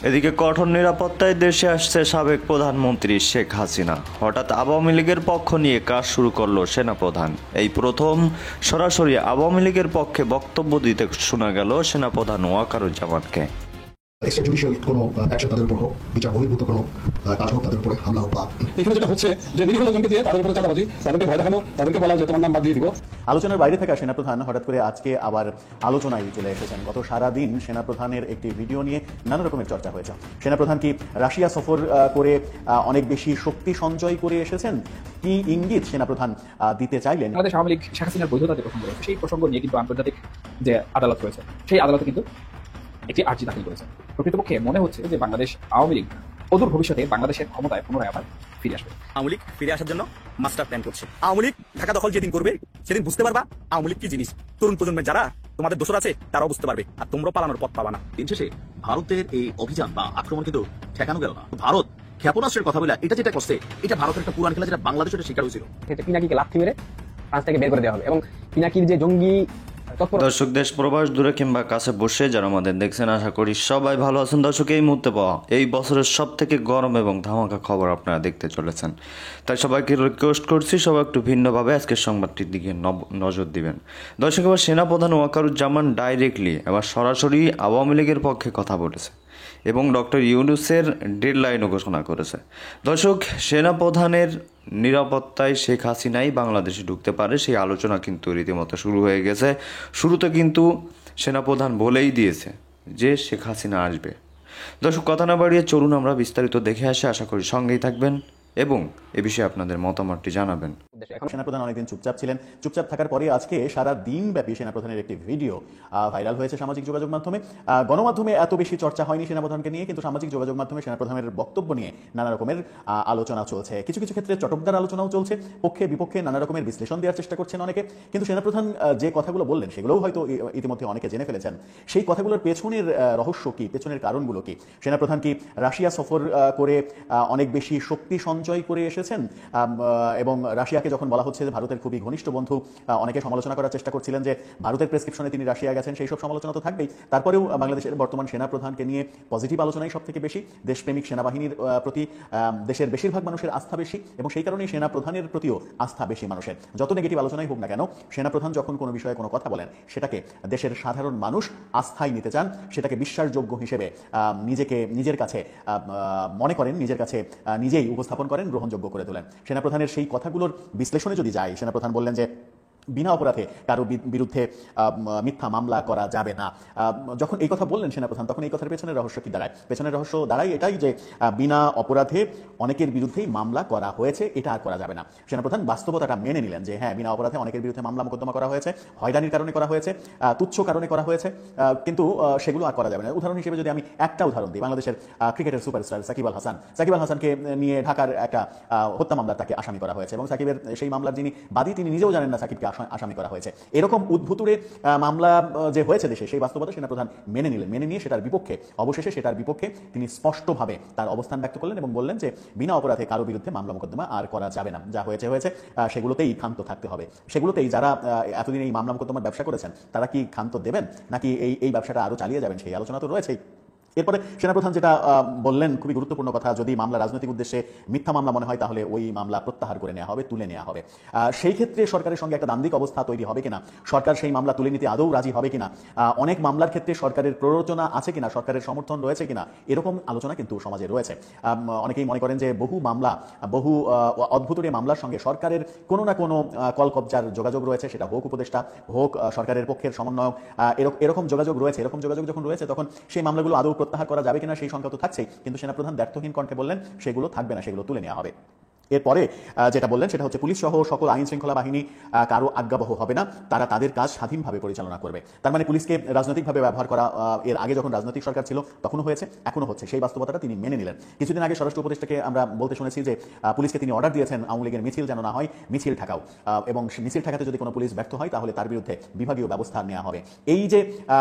এদিকে কঠোর নিরাপত্তায় দেশে আসছে সাবেক প্রধানমন্ত্রী শেখ হাসিনা। হঠাৎ আওয়ামী লীগের পক্ষ নিয়ে কাজ শুরু করলো সেনাপ্রধান। এই প্রথম সরাসরি আওয়ামী লীগের পক্ষে বক্তব্য দিতে শোনা গেল সেনাপ্রধান ওয়াকারুজ্জামানকে। এক্সট্রাজুডিশিয়াল কোনো অ্যাকশন তাদের উপর হোক, বিচার বহির্ভূত কোনো কাজ হোক, তাদের উপরে হামলা হোক বা এখানে যেটা হচ্ছে যে নিরীহ লোকজনকে দিয়ে তাদের উপরে চাঁদাবাজি, তাদেরকে ভয় দেখানো, তাদেরকে বলা যে তোমার নাম বাদ দিয়ে দিব। আলোচনার বাইরে থাকা সেনাপ্রধান হঠাৎ করে আজকে আবার আলোচনায় চলে এসেছেন। গত সারাদিন সেনাপ্রধানের একটি ভিডিও নিয়ে নানা রকমের চর্চা হয়েছে। সেনাপ্রধান কি রাশিয়া সফর করে অনেক বেশি শক্তি সঞ্চয় করে এসেছেন? কি ইঙ্গিত সেনাপ্রধান দিতে চাইলেন? বাংলাদেশ আওয়ামী লীগ শেখ হাসিনার বৈধতা যে প্রসঙ্গ রয়েছে, সেই প্রসঙ্গ নিয়ে কিন্তু আন্তর্জাতিক যে আদালত রয়েছে, সেই আদালতে কিন্তু একটি আর্জি দাখিল করেছে। প্রকৃতপক্ষে মনে হচ্ছে যে বাংলাদেশ আওয়ামী লীগ অদূর ভবিষ্যতে বাংলাদেশের ক্ষমতায় পুনরায় আবার ফিরে আসবে। আওয়ামী লীগ ফিরে আসার জন্য মাস্টার প্ল্যান করছে। আওয়ামী লীগ ঢাকা দখল যেদিন করবে সেদিন বুঝতে পারবা আওয়ামী লীগ কি জিনিস। তরুণ প্রজন্মের যারা তোমাদের দোষর আছে তারাও বুঝতে পারবে, আর তোমরাও পালানোর পথ পাবা না। দিন শেষে ভারতের এই অভিযান বা আক্রমণ কিন্তু ঠেকানো গেল না। ভারত ক্ষেপণাস্ত্রের কথা বলে এটা যেটা করছে, এটা ভারতের একটা পুরান খেলা, যেটা বাংলাদেশের শিকার হয়েছিল। পিনাকিকে লাথি মেরে ফ্রান্স থেকে বের করে দেওয়া হবে এবং পিনাকির যে জঙ্গি দর্শক, দেশ প্রবাস দূরে কিংবা কাছে বসে যারা আমাদের দেখছেন, আশা করি সবাই ভালো আছেন। দর্শক, এই মুহূর্তে পাওয়া এই বছরের সব থেকে গরম এবং ধামাকা খবর আপনারা দেখতে চলেছেন, তাই সবাইকে রিকোয়েস্ট করছি সবাই একটু ভিন্নভাবে আজকের সংবাদটির দিকে নজর দিবেন। দর্শক, এবার সেনাপ্রধান ওয়াকারুজ্জামান ডাইরেক্টলি এবার সরাসরি আওয়ামী লীগের পক্ষে কথা বলেছে এবং ডক্টর ইউনূসের ডেডলাইনও ঘোষণা করেছে। দর্শক, সেনাপ্রধানের নিরাপত্তায় শেখ হাসিনাই বাংলাদেশে ঢুকতে পারে সেই আলোচনা কিন্তু রীতিমতো শুরু হয়ে গেছে। শুরুতে কিন্তু সেনাপ্রধান বলেই দিয়েছে যে শেখ হাসিনা আসবে। দর্শক, কথা না বাড়িয়ে চলুন আমরা বিস্তারিত দেখে আসি। আশা করি সঙ্গেই থাকবেন এবং এ বিষয়ে আপনাদের মতামতটি জানাবেন। এখন সেনাপ্রধান অনেকদিন চুপচাপ ছিলেন। চুপচাপ থাকার পরে আজকে সারা দিন ব্যাপী সেনাপ্রধানের একটি ভিডিও ভাইরাল হয়েছে সামাজিক যোগাযোগ মাধ্যমে। গণমাধ্যমে এত বেশি চর্চা হয়নি সেনাপ্রধানকে নিয়ে, কিন্তু সামাজিক যোগাযোগ মাধ্যমে সেনাপ্রধানের বক্তব্য নিয়ে নানা রকমের আলোচনা চলছে। কিছু কিছু ক্ষেত্রে চটকদার আলোচনাও চলছে, পক্ষে বিপক্ষে নানা রকমের বিশ্লেষণ দেওয়ার চেষ্টা করছেন অনেকে। কিন্তু সেনাপ্রধান যে কথাগুলো বললেন সেগুলোও হয়তো ইতিমধ্যে অনেকে জেনে ফেলেছেন। সেই কথাগুলোর পেছনের রহস্য কি, পেছনের কারণগুলো কি? সেনাপ্রধান কি রাশিয়া সফর করে অনেক বেশি শক্তি সঞ্চয় করে এসেছেন? এবং রাশিয়াকে যখন বলা হচ্ছে যে ভারতের খুবই ঘনিষ্ঠ বন্ধু, অনেকে সমালোচনা করার চেষ্টা করছিলেন যে ভারতের প্রেসক্রিপশনে তিনি রাশিয়া গেছেন, সেই সব সমালোচনা তো থাকবেই। তারপরেও বাংলাদেশের বর্তমান সেনাপ্রধানকে নিয়ে পজিটিভ আলোচনাই সব থেকে বেশি। দেশপ্রেমিক সেনাবাহিনীর প্রতি দেশের বেশিরভাগ মানুষের আস্থা বেশি এবং সেই কারণেই সেনাপ্রধানের প্রতিও আস্থা বেশি মানুষের। যত নেগেটিভ আলোচনাই হোক না কেন, সেনাপ্রধান যখন কোনো বিষয়ে কোনো কথা বলেন সেটাকে দেশের সাধারণ মানুষ আস্থায় নিতে চান, সেটাকে বিশ্বাসযোগ্য হিসেবে নিজের কাছে মনে করেন, নিজের কাছে নিজেই উপস্থাপন করেন, গ্রহণযোগ্য করে তোলেন। সেনাপ্রধানের সেই কথাগুলোর বিশ্লেষণে যদি যাই, সেনাপ্রধান বললেন যে বিনা অপরাধে কারো বিরুদ্ধে মিথ্যা মামলা করা যাবে না। যখন এই কথা বললেন সেনাপ্রধান, তখন এই কথার পেছনের রহস্য কি দাঁড়ায়? পেছনের রহস্য দাঁড়ায় এটাই যে বিনা অপরাধে অনেকের বিরুদ্ধেই মামলা করা হয়েছে, এটা আর করা যাবে না। সেনাপ্রধান বাস্তবতাটা মেনে নিলেন যে হ্যাঁ, বিনা অপরাধে অনেকের বিরুদ্ধে মামলা মোকদ্দমা করা হয়েছে, হয়রানির কারণে করা হয়েছে, তুচ্ছ কারণে করা হয়েছে, কিন্তু সেগুলো আর করা যাবে না। উদাহরণ হিসেবে যদি আমি একটা উদাহরণ দিই, বাংলাদেশের ক্রিকেটের সুপারস্টার সাকিব আল হাসানকে নিয়ে ঢাকার একটা হত্যা মামলার তাকে আসামি করা হয়েছে এবং সাকিবের সেই মামলার যিনি বাদী তিনি নিজেও জানেন না সাকিবকে আসামি করা হয়েছে। এরকম উদ্ভুতুরে মামলা যে হয়েছে দেশে, সেই বাস্তবতা সেনাপ্রধান মেনে নিলেন। মেনে নিয়ে অবশেষে সেটার বিপক্ষে তিনি স্পষ্টভাবে তার অবস্থান ব্যক্ত করলেন এবং বললেন যে বিনা অপরাধে কারো বিরুদ্ধে মামলা মোকদ্দমা আর করা যাবে না, যা হয়েছে সেগুলোতেই ক্ষান্ত থাকতে হবে। সেগুলোতেই যারা এতদিন এই মামলা মোকদ্দমার ব্যবসা করেছেন তারা কি ক্ষান্ত দেবেন নাকি এই ব্যবসাটা আরো চালিয়ে যাবেন, সেই আলোচনা তো রয়েছেই। এরপরে সেনাপ্রধান যেটা বললেন, খুবই গুরুত্বপূর্ণ কথা, যদি মামলা রাজনৈতিক উদ্দেশ্যে মিথ্যা মামলা মনে হয় তাহলে ওই মামলা প্রত্যাহার করে নেওয়া হবে, তুলে নেওয়া হবে। সেই ক্ষেত্রে সরকারের সঙ্গে একটা দ্বান্দ্বিক অবস্থা তৈরি হবে কিনা, সরকার সেই মামলা তুলে নিতে আদৌ রাজি হবে কিনা, অনেক মামলার ক্ষেত্রে সরকারের প্ররোচনা আছে কিনা, সরকারের সমর্থন রয়েছে কিনা, এরকম আলোচনা কিন্তু সমাজে রয়েছে। অনেকেই মনে করেন যে বহু অদ্ভুতুরে মামলার সঙ্গে সরকারের কোনো না কোনো কলকবজার যোগাযোগ রয়েছে, সেটা হোক উপদেষ্টা, হোক সরকারের পক্ষের সমন্বয়ক, এরকম যোগাযোগ রয়েছে। এরকম যোগাযোগ যখন রয়েছে তখন সেই মামলাগুলো আদৌ প্রত্যাহার করা যাবে কিনা সেই সংখ্যা তো থাকছেই, কিন্তু সেনাপ্রধান ব্যর্থহীন কণ্ঠে বললেন সেগুলো থাকবে না, সেগুলো তুলে নেওয়া হবে। এরপরে যেটা বললেন সেটা হচ্ছে পুলিশ সহ সকল আইন শৃঙ্খলা বাহিনী কারো আজ্ঞাবহ হবে না, তারা তাদের কাজ স্বাধীনভাবে পরিচালনা করবে। তার মানে পুলিশকে রাজনৈতিকভাবে ব্যবহার করা এর আগে যখন রাজনৈতিক সরকার ছিল তখনও হয়েছে, এখনো হচ্ছে, সেই বাস্তবতাটা তিনি মেনে নিলেন। কিছুদিন আগে স্বরাষ্ট্র উপদেষ্টাকে আমরা বলতে শুনেছি যে পুলিশকে তিনি অর্ডার দিয়েছেন আওয়ামী লীগের মিছিল যেন না হয়, মিছিল ঠেকাও, এবং মিছিল ঠেকাতে যদি কোনো পুলিশ ব্যর্থ হয় তাহলে তার বিরুদ্ধে বিভাগীয় ব্যবস্থা নেওয়া হবে। এই যে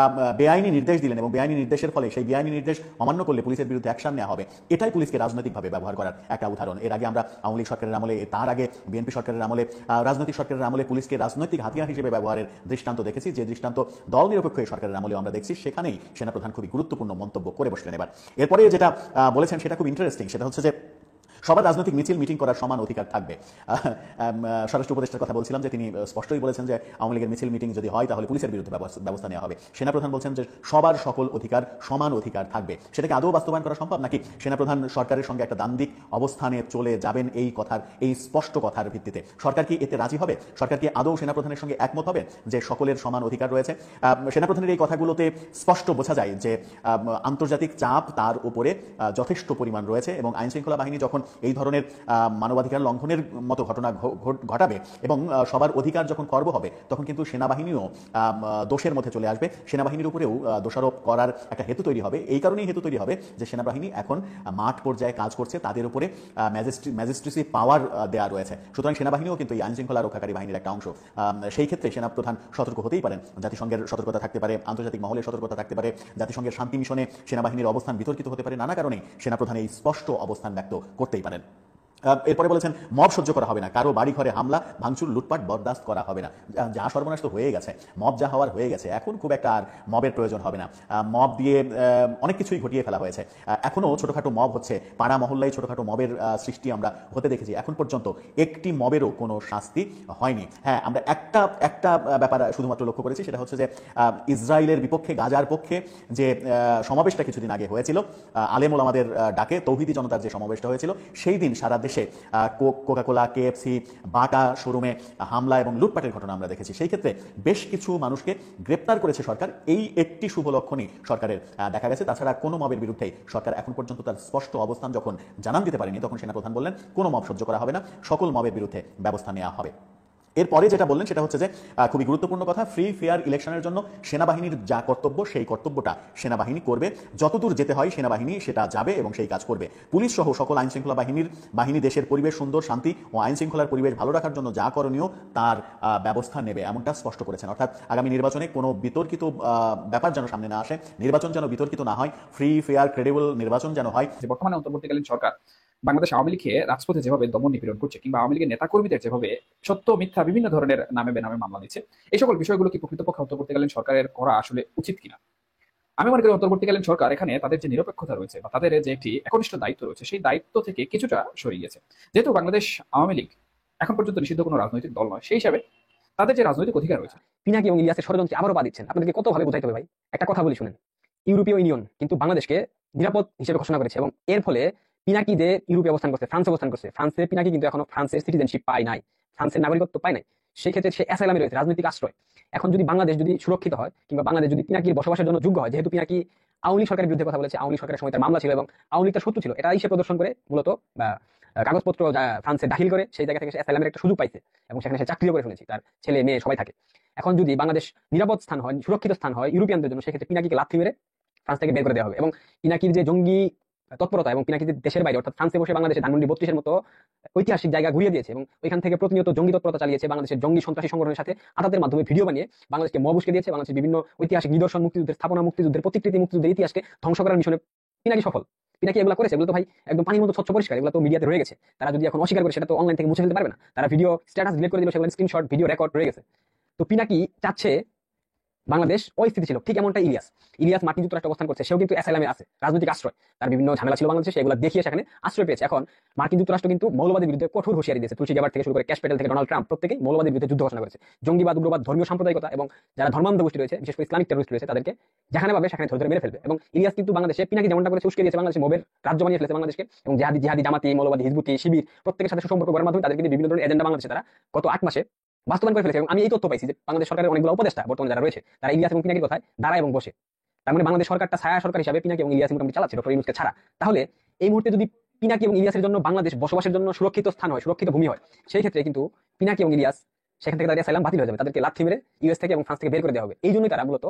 বেআইনি নির্দেশ দিলেন এবং বেআইনি নির্দেশের ফলে সেই বেআইনি নির্দেশ অমান্য করলে পুলিশের বিরুদ্ধে অ্যাকশন নেওয়া হবে, এটাই পুলিশকে রাজনৈতিকভাবে ব্যবহার করার একটা উদাহরণ। এর আগে আমরা আওয়ামী লীগ সরকারের আমলে, তার আগে বিএনপি সরকারের আমলে, রাজনৈতিক সরকারের আমলে পুলিশকে রাজনৈতিক হাতিয়ার হিসেবে ব্যবহারের দৃষ্টান্ত দেখেছি। যে দৃষ্টান্ত দল নিরপেক্ষ এই সরকারের আমলেও আমরা দেখছি, সেখানেই সেনাপ্রধান খুবই গুরুত্বপূর্ণ মন্তব্য করে বসলেন। এরপরে যেটা বলেছেন সেটা খুব ইন্টারেস্টিং, সেটা হচ্ছে যে সবার রাজনৈতিক মিছিল মিটিং করার সমান অধিকার থাকবে। স্বরাষ্ট্র উপদেষ্টার কথা বলছিলাম যে তিনি স্পষ্টই বলেছেন যে আওয়ামী লীগের মিছিল মিটিং যদি হয় তাহলে পুলিশের বিরুদ্ধে ব্যবস্থা নেওয়া হবে। সেনাপ্রধান বলছেন যে সবার সকল অধিকার সমান অধিকার থাকবে। সেটাকে আদৌ বাস্তবায়ন করা সম্ভব, নাকি সেনাপ্রধান সরকারের সঙ্গে একটা দ্বান্দ্বিক অবস্থানে চলে যাবেন এই স্পষ্ট কথার ভিত্তিতে? সরকার কি এতে রাজি হবে? সরকার কি আদৌ সেনাপ্রধানের সঙ্গে একমত হবে যে সকলের সমান অধিকার রয়েছে? সেনাপ্রধানের এই কথাগুলোতে স্পষ্ট বোঝা যায় যে আন্তর্জাতিক চাপ তার উপরে যথেষ্ট পরিমাণ রয়েছে, এবং আইনশৃঙ্খলা বাহিনী যখন এই ধরনের মানবাধিকার লঙ্ঘনের মতো ঘটনা ঘটাবে এবং সবার অধিকার যখন খর্ব হবে, তখন কিন্তু সেনাবাহিনীও দোষের মধ্যে চলে আসবে। সেনাবাহিনীর উপরেও দোষারোপ করার একটা হেতু তৈরি হবে। এই কারণেই হেতু তৈরি হবে যে সেনাবাহিনী এখন মাঠ পর্যায়ে কাজ করছে, তাদের উপরে ম্যাজিস্ট্রেসি পাওয়ার দেওয়া রয়েছে। সুতরাং সেনাবাহিনীও কিন্তু এই আইনশৃঙ্খলা রক্ষাকারী বাহিনীর একটা অংশ। সেই ক্ষেত্রে সেনাপ্রধান সতর্ক হতেই পারেন। জাতিসংঘের সতর্কতা থাকতে পারে, আন্তর্জাতিক মহলের সতর্কতা থাকতে পারে, জাতিসংঘের শান্তি মিশনে সেনাবাহিনীর অবস্থান বিতর্কিত হতে পারে। নানা কারণে সেনাপ্রধান এই স্পষ্ট অবস্থান ব্যক্ত করতেই পারেন। এরপরে বলেছেন মব সহ্য করা হবে না, কারো বাড়ি ঘরে হামলা ভাঙচুর লুটপাট বরদাস্ত করা হবে না। যা সর্বনাশ তো হয়ে গেছে, মব যা হওয়ার হয়ে গেছে, এখন খুব একটা আর মবের প্রয়োজন হবে না। মব দিয়ে অনেক কিছুই ঘটিয়ে ফেলা হয়েছে। এখনো ছোটখাটো মব হচ্ছে, পাড়া মহল্লায় ছোটখাটো মবের সৃষ্টি আমরা হতে দেখেছি। এখন পর্যন্ত একটি মবেরও কোনো শাস্তি হয়নি। হ্যাঁ, আমরা একটা ব্যাপার শুধুমাত্র লক্ষ্য করেছি, সেটা হচ্ছে যে ইসরায়েলের বিপক্ষে গাজার পক্ষে যে সমাবেশটা কিছুদিন আগে হয়েছিল, আলেম ওলামাদের ডাকে তৌহিদি জনতার যে সমাবেশটা হয়েছিল, সেই দিন সারা দেশে কোকাকোলা, কেএফসি, বাটা শোরুমে হামলা এবং লুটপাটের ঘটনা আমরা দেখেছি। সেই ক্ষেত্রে বেশ কিছু মানুষকে গ্রেপ্তার করেছে সরকার। এই একটি শুভ লক্ষণই সরকারের দেখা গেছে। তাছাড়া কোনো মবের বিরুদ্ধে সরকার এখন পর্যন্ত তার স্পষ্ট অবস্থান যখন জানান দিতে পারেনি, তখন সেনাপ্রধান বললেন কোনো মব সহ্য করা হবে না, সকল মবের বিরুদ্ধে ব্যবস্থা নেওয়া হবে। এরপরে যেটা বললেন সেটা হচ্ছে যে খুবই গুরুত্বপূর্ণ কথা, ফ্রি ফেয়ার ইলেকশনের জন্য সেনাবাহিনীর যা কর্তব্য সেই কর্তব্যটা সেনাবাহিনী করবে। যতদূর যেতে হয় সেনাবাহিনী সেটা যাবে এবং সেই কাজ করবে। পুলিশ সহ সকল আইনশৃঙ্খলা বাহিনী দেশের পরিবেশ সুন্দর, শান্তি ও আইনশৃঙ্খলার পরিবেশ ভালো রাখার জন্য যা করণীয় তার ব্যবস্থা নেবে, এমনটা স্পষ্ট করেছেন। অর্থাৎ আগামী নির্বাচনে কোনো বিতর্কিত ব্যাপার যেন সামনে না আসে, নির্বাচন যেন বিতর্কিত না হয়, ফ্রি ফেয়ার ক্রেডিবল নির্বাচন যেন হয়। যে বর্তমানে অন্তর্বর্তীকালীন সরকার বাংলাদেশ আওয়ামী লীগকে রাজপথে যেভাবে দমন নিপীড়ন করছে, কিংবা আওয়ামী লীগের নেতাকর্মীদের যেভাবে সত্য মিথ্যা বিভিন্ন ধরনের নামে বেনামে মামলা দিচ্ছে, এই সকল বিষয়গুলো কি প্রকৃতপক্ষে অন্তর্বর্তীকালীন সরকারের করা আসলে উচিত কিনা? আমি মনে করি অন্তর্বর্তীকালীন সরকার এখানে তাদের যে নিরপেক্ষতা রয়েছে বা তাদের যে একটি একনিষ্ঠ দায়িত্ব রয়েছে, সেই দায়িত্ব থেকে কিছুটা সরে গেছে। যেহেতু বাংলাদেশ আওয়ামী লীগ এখন পর্যন্ত নিষিদ্ধ কোনো রাজনৈতিক দল নয়, সেই হিসাবে তাদের যে রাজনৈতিক অধিকার রয়েছে। পিনাকি এবং ইলিয়াসের ষড়যন্ত্রে আবারও পা দিচ্ছেন। আপনাদেরকে কতভাবে বোঝাইতে হবে ভাই? একটা কথা বলি শুনেন, ইউরোপীয় ইউনিয়ন কিন্তু বাংলাদেশকে নিরাপদ হিসেবে ঘোষণা করেছে, এবং এর ফলে পিনাকি যে ইউরোপে অবস্থান করছে, ফ্রান্সে অবস্থান করছে, ফ্রান্সে পিনাকি কিন্তু এখনো ফ্রান্সের সিটিজেনশিপ পায় নাই, ফ্রান্সের নাগরিকত্ব পায় নাই। সেই ক্ষেত্রে সে অ্যাসাইলামে রয়েছে, রাজনৈতিক আশ্রয়। এখন যদি বাংলাদেশ যদি সুরক্ষিত হয়, কিংবা বাংলাদেশ যদি পিনাকির বসবাসের জন্য যোগ্য হয়, যেহেতু পিনাকি আওয়ামী লীগ সরকারের বিরুদ্ধে কথা বলেছে, আওয়ামী লীগ সরকারের সময় তার মামলা ছিল এবং আওয়ামী লীগ তার শত্রু ছিল, এটাই সে প্রদর্শন করে মূলত কাগজপত্র ফ্রান্সে দাখিল করে সেই জায়গা থেকে সে অ্যাসাইলামের একটা সুযোগ পাইছে, এবং সেখানে সে চাকরিও করে ফেলেছে, তার ছেলে মেয়ে সবাই থাকে। এখন যদি বাংলাদেশ নিরাপদ স্থান হয়, সুরক্ষিত স্থান হয় ইউরোপিয়ানদের জন্য, সেক্ষেত্রে পিনাকিকে লাথি মেরে ফ্রান্স থেকে বের করে দেওয়া হবে। এবং পিনাকির যে জঙ্গি তৎপরতা এবং পিনাকি যে দেশের বাইরে অর্থাৎ ফ্রান্সে বসে বাংলাদেশের ধানমন্ডি 32-এর মতো ঐতিহাসিক জায়গা ঘুরিয়ে দিয়েছে এবং ওইখান থেকে প্রতিনিয়ত জঙ্গি তৎপরতা চালিয়েছে, বাংলাদেশের জঙ্গি সন্ত্রাসী সংগঠনের সাথে আতাতের মাধ্যমে ভিডিও বানিয়ে বাংলাদেশকে মব উস্কে দিয়েছে, বাংলাদেশের বিভিন্ন ঐতিহাসিক নিদর্শন, মুক্তিযুদ্ধের স্থাপনা, মুক্তিযুদ্ধের প্রতিকৃতি, মুক্তিযুদ্ধের ইতিহাসকে ধ্বংস করার মিশনে পিনাকি সফল। পিনাকি এগুলো করেছে, এগুলো তো ভাই একদম পানির মতো স্বচ্ছ পরিষ্কার, এগুলো তো মিডিয়াতে রয়ে গেছে। তারা যদি এখন অস্বীকার করে, সেটা তো অনলাইন থেকে মুছে ফেলতে পারবে না। তারা ভিডিও স্ট্যাটাস ডিলিট করে দিল, সেগুলো স্ক্রিনশট ভিডিও রেকর্ড রয়ে গেছে। তো পিনাকি চাচ্ছে বাংলাদেশ অস্থিতিশীল। ঠিক এমনটা ইলিয়াস মার্কিন যুক্তরাষ্ট্রে অবস্থান করছে, সেও কিন্তু অ্যাসাইলামে আছে, রাজনৈতিক আশ্রয়। তার বিভিন্ন ঝামেলা ছিল বাংলাদেশে, সেগুলো দেখিয়ে সেখানে আশ্রয় পেয়েছে। এখন মার্কিন যুক্তরাষ্ট্র কিন্তু মৌলবাদের বিরুদ্ধে কঠোর হুঁশিয়ারি দিয়েছে। তুলসী গ্যাবার্ড থেকে শুরু করে ক্যাশ প্যাটেল থেকে ডোনাল্ড ট্রাম্প প্রত্যেকেই মৌলবাদের বিরুদ্ধে যুদ্ধ ঘোষণা করেছে। জঙ্গিবাদ, উগ্রবাদ, ধর্মীয় সাম্প্রদায়িকতা এবং যারা ধর্মান্ধ গোষ্ঠী রয়েছে, বিশেষ করে ইসলামিক টেররিস্ট রয়েছে, তাদেরকে যেখানে পাবে সেখানে ধরে ধরে মেরে ফেলবে। এবং ইলিয়াস কিন্তু বাংলাদেশে পিনাকি যেমনটা করেছে, উস্কে দিয়েছে, বাংলাদেশে মবের রাজ্য বানিয়ে ফেলেছে বাংলাদেশকে, এবং জিহাদি জামাতি, মৌলবাদী, হিজবুতি, শিবির প্রত্যেকের সাথে সুসম্পর্ক করার মাধ্যমে তাদের কিন্তু বিভিন্ন ধরনের এজেন্ডা বাংলাদেশে তারা গত 8 মাসে বাস্তবায়ন করে ফেলেছে। এবং আমি এই তথ্য পাইছি যে বাংলাদেশ সরকারের অনেকগুলো উপদেষ্টা বর্তমানে যারা রয়েছে, তারা ইলিয়াস এবং পিনাকির কথায় দাঁড়ায় এবং বসে। তার মানে বাংলাদেশ সরকারটা ছায়া সরকার হিসাবে পিনাকি এবং ইলিয়াস মোটামুটি চালাচ্ছে, ডক্টর ইউনূসকে ছাড়া। তাহলে এই মুহূর্তে যদি পিনাকি এবং ইলিয়াসের জন্য বাংলাদেশ বসবাসের জন্য সুরক্ষিত স্থান হয়, সুরক্ষিত ভূমি হয়, সেই ক্ষেত্রে কিন্তু পিনাকি এবং ইলিয়াস সেখান থেকে তাদের অ্যাসাইলাম বাতিল হয়ে যাবে, তাদেরকে লাথি মেরে ইউএস থেকে এবং ফ্রান্স থেকে বের করে দেওয়া হবে। এই জন্যই তারা মূলত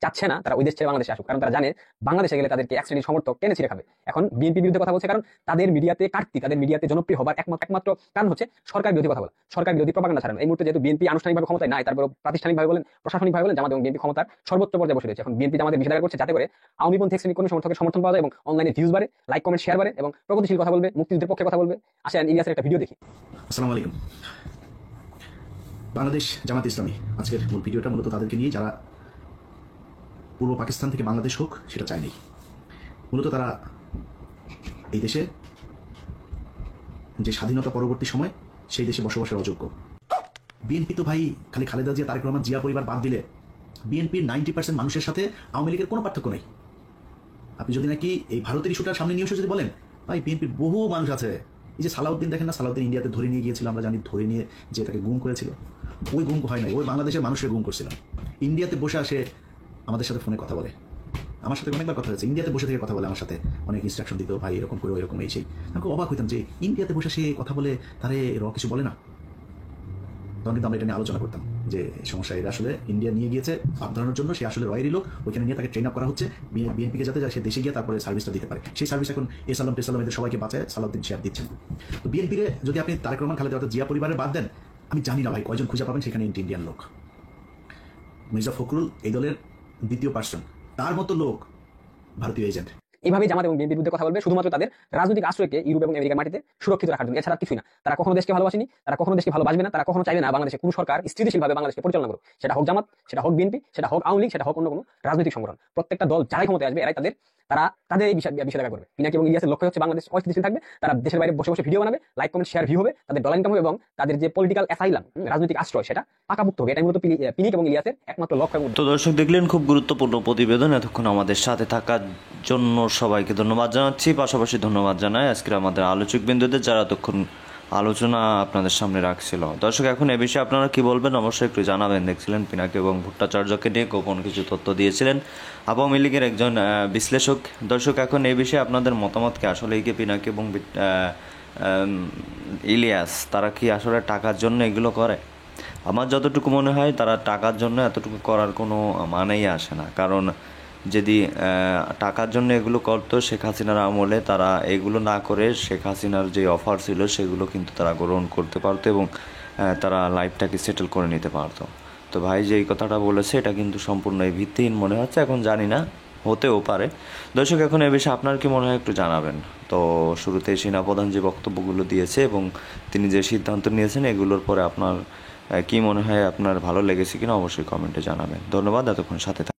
চাচ্ছে না তারা ওই দেশ ছেড়ে বাংলাদেশে আসুক, কারণ তারা জানে বাংলাদেশে গেলে তাদেরকে এক শ্রেণীর সমর্থক টেনে ছিঁড়ে খাবে। এখন বিএনপির বিরুদ্ধে কথা বলছে কারণ তাদের মিডিয়াতে কাটতি, তাদের মিডিয়াতে জনপ্রিয় হবার একমাত্র কারণ হচ্ছে সরকার বিরোধী কথা বলা, সরকার বিরোধী প্রপাগান্ডা ছাড়ানো। এই মুহূর্তে যেহেতু বিএনপি আনুষ্ঠানিকভাবে ক্ষমতায় নাই, তারপর প্রাতিষ্ঠানিকভাবে বলেন, প্রশাসনিকভাবে বলেন, জামাত এবং বিএনপি ক্ষমতার সর্বোচ্চ পর্যায়ে বসে রয়েছে। এখন বিএনপি জামাতের নিষেধাজ্ঞা করছে যাতে করে আওয়ামীপন্থী শ্রেণীর কোনো সমর্থকের সমর্থন পাওয়া যায় এবং অনলাইনে ভিউজ বাড়ে, লাইক কমেন্ট শেয়ার বাড়ে এবং প্রগতিশীল কথা বলবে, মুক্তিযুদ্ধের পক্ষে কথা বলবে। আসেন ইলিয়াসের একটা ভিডিও দেখি। আসসালামু আলাইকুম। বাংলাদেশ জামাত ইসলামী আজকের মূল ভিডিওটা মূলত তাদেরকে নিয়ে যারা পূর্ব পাকিস্তান থেকে বাংলাদেশ হোক সেটা চায়নি। মূলত তারা এই দেশে যে স্বাধীনতা পরবর্তী সময় সেই দেশে বসবাসের অযোগ্য। বিএনপি তো ভাই খালি খালেদা জিয়া, তারেক রহমান, জিয়া পরিবার বাদ দিলে বিএনপির 90% মানুষের সাথে আওয়ামী লীগের কোনো পার্থক্য নেই। আপনি যদি নাকি এই ভারতের ইস্যুটার সামনে নিয়ে এসে যদি বলেন ভাই বিএনপির বহু মানুষ আছে, এই যে সালাউদ্দিন দেখেন না, সালাউদ্দিন ইন্ডিয়াতে ধরে নিয়ে গিয়েছিল, আমরা জানি, ধরে নিয়ে যে তাকে গুম করেছিল, ওই গুম হয় নাই, ওই বাংলাদেশের মানুষের গুম করছিল। ইন্ডিয়াতে বসে আসে আমাদের সাথে ফোনে কথা বলে, আমার সাথে অনেকবার কথা হয়েছে, ইন্ডিয়াতে বসে থেকে কথা বলে আমার সাথে, অনেক ইনস্ট্রাকশন দিত, ভাই এরকম করে এরকম এই সেই। আমি খুব অবাক হইতাম যে ইন্ডিয়াতে বসে সে কথা বলে, তারে কিছু বলে না। তখন কিন্তু আমরা এটা নিয়ে আলোচনা করতাম যে সমস্যা এটা আসলে ইন্ডিয়া নিয়ে গিয়েছে ভাব ধরানোর জন্য, সে আসলে রয়েরই লোক, ওইখানে নিয়ে তাকে ট্রেন আপ করা হচ্ছে বিএনপিকে যাতে সে দেশে গিয়ে তারপরে সার্ভিসটা দিতে পারে। সেই সার্ভিস এখন এসালাম টেসালাম এদের সবাইকে বাঁচায় সালাউদ্দিন শেয়ার দিচ্ছেন। তো বিএনপিকে যদি আপনি তারেক রহমান, খালেদা জিয়া পরিবারের বাদ দেন, আমি জানি না ভাই কয়জন খুঁজে পাবেন সেখানে ইন্ডিয়ান লোক। মির্জা ফখরুল এই দলের দ্বিতীয় পার্সন, তার মতো লোক ভারতীয় এজেন্ট। এইভাবে জামাত এবং বিএনপির বিরুদ্ধে কথা বলবে শুধুমাত্র তাদের রাজনৈতিক আশ্রয়কে ইউরোপ এবং আমেরিকার মাটিতে সুরক্ষিত রাখার জন্য, এছাড়া কিছুই না। তারা কখনো দেশকে ভালোবাসেনি, তারা কখনো দেশকে ভালোবাসবে না, তারা কখনো চাইবে না বাংলাদেশে কোনো সরকার স্থিতিশীলভাবে বাংলাদেশকে পরিচালনা করুক। সেটা হোক জামাত, সেটা হোক বিএনপি, সেটা হোক আওয়ামী লীগ, সেটা হোক অন্য কোনো রাজনৈতিক সংগঠন। প্রত্যেকটা দল যারাই ক্ষমতায় আসবে এরাই তাদের এই বিষয় করবে। পিনাকি এবং ইলিয়াসের লক্ষ্য হচ্ছে বাংলাদেশ অস্থিতিশীল থাকবে, তারা দেশের বাইরে বসে বসে ভিডিও বানাবে, লাইক কমেন্ট শেয়ার ভিউ হবে, তাদের ডলার ইনকাম হবে এবং তাদের যে পলিটিক্যাল অ্যাসাইলাম, রাজনৈতিক আশ্রয়, সেটা পাকাপুক্ত হবে। এটাই মূলত পিনিক এবং ইলিয়াসের একমাত্র লক্ষ্য। তো দর্শক দেখলেন খুব গুরুত্বপূর্ণ প্রতিবেদন। এতক্ষণ আমাদের সাথে থাকার জন্য সবাইকে ধন্যবাদ জানাচ্ছি। পাশাপাশি ধন্যবাদ জানাই আজকের আমাদের আলোচক বিন্দুদের যারা এতক্ষণ আলোচনা আপনাদের সামনে রাখছিল। দর্শক এখন এ বিষয়ে আপনারা কি বলবেন অবশ্যই একটু জানাবেন। দেখছিলেন পিনাকি এবং ভট্টাচার্যকে নিয়ে গোপন কিছু তথ্য দিয়েছিলেন আওয়ামী লীগের একজন বিশ্লেষক। দর্শক এখন এই বিষয়ে আপনাদের মতামতকে আসলে এই পিনাকি এবং ইলিয়াস তারা কি আসলে টাকার জন্য এগুলো করে? আমার যতটুকু মনে হয় তারা টাকার জন্য এতটুকু করার কোনো মানেই আসে না। কারণ যদি টাকার জন্য এগুলো করতো শেখ হাসিনার আমলে, তারা এগুলো না করে শেখ হাসিনার যে অফার ছিল সেগুলো কিন্তু তারা গ্রহণ করতে পারতো এবং তারা লাইফটাকে সেটেল করে নিতে পারতো। তো ভাই যে এই কথাটা বলেছে এটা কিন্তু সম্পূর্ণ ভিত্তিহীন মনে হচ্ছে। এখন জানি না, হতেও পারে। দর্শক এখন এ বিষয়ে আপনার কি মনে হয় একটু জানাবেন। তো শুরুতেই সেনাপ্রধান যে বক্তব্যগুলো দিয়েছে এবং তিনি যে সিদ্ধান্ত নিয়েছেন এগুলোর পরে আপনার কি মনে হয়, আপনার ভালো লেগেছে কিনা অবশ্যই কমেন্টে জানাবেন। ধন্যবাদ এতক্ষণ সাথে